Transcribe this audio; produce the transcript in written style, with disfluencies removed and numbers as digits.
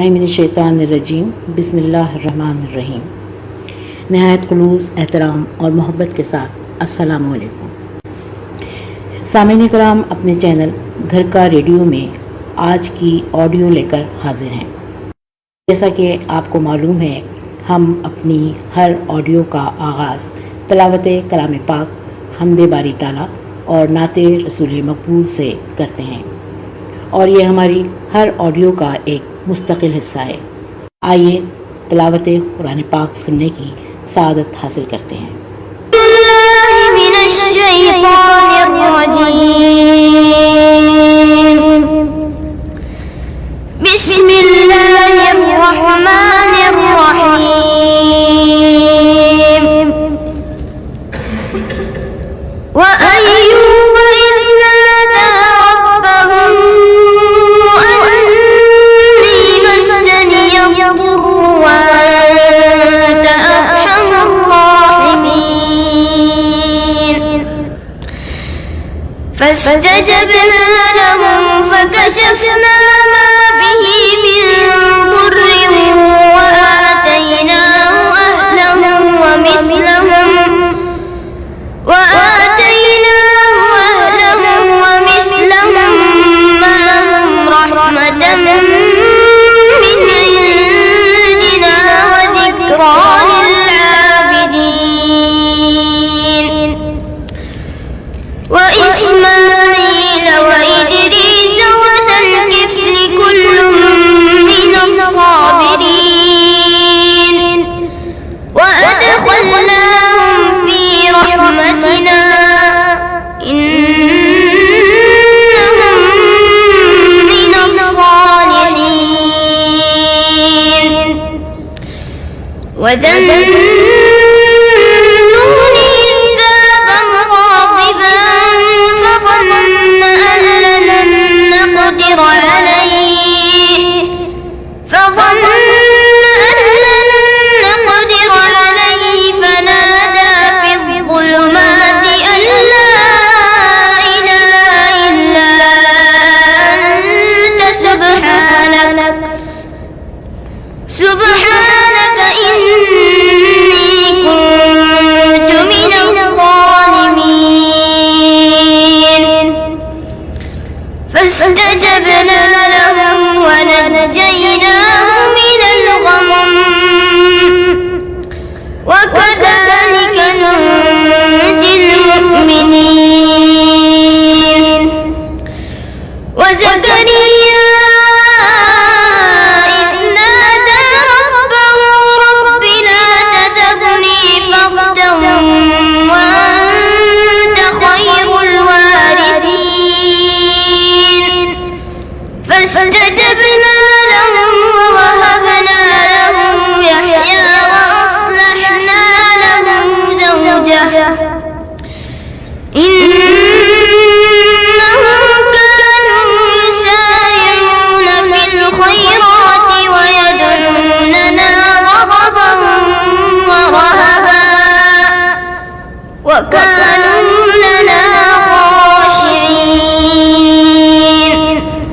मिनश्शैतानिर्रजीम बिस्मिल्लाहिर्रहमानिर्रहीम। नहायत खुलूस, एहतराम और मोहब्बत के साथ अस्सलामु अलैकुम। सामीन कराम, अपने चैनल घर का रेडियो में आज की ऑडियो लेकर हाजिर हैं। जैसा कि आपको मालूम है, हम अपनी हर ऑडियो का आगाज़ तिलावत कलाम पाक, हम्दे बारी ताला और नाते रसूल मकबूल से करते हैं और ये हमारी हर ऑडियो का एक मुस्तकिल हिस्सा है। आइए तिलावत कुरान पाक सुनने की सादत हासिल करते हैं। فاستجبنا له فكشفنا ما به من ضر وآتيناه أهله ومثلهم معهم رحمة من عندنا وذكرى للعابدين. وإسماعيل وإدريس وذا الكفل كل من الصابرين وأدخلناهم في رحمتنا إنهم من الصالحين. وذا النون إذ ذهب مغاضبا فظن أن لن نقدر عليه فنادى في الظلمات أن لا إله إلا أنت سبحانك إني كنت من الظالمين. فاستجبنا له ونجيناه من الغم وكذلك ننجي المؤمنين. وزكريا إذ نادى ربه رب لا تذرني فردا وأنت خير الوارثين. فاستجبنا له ووهبنا له يحيى وأصلحنا له زوجه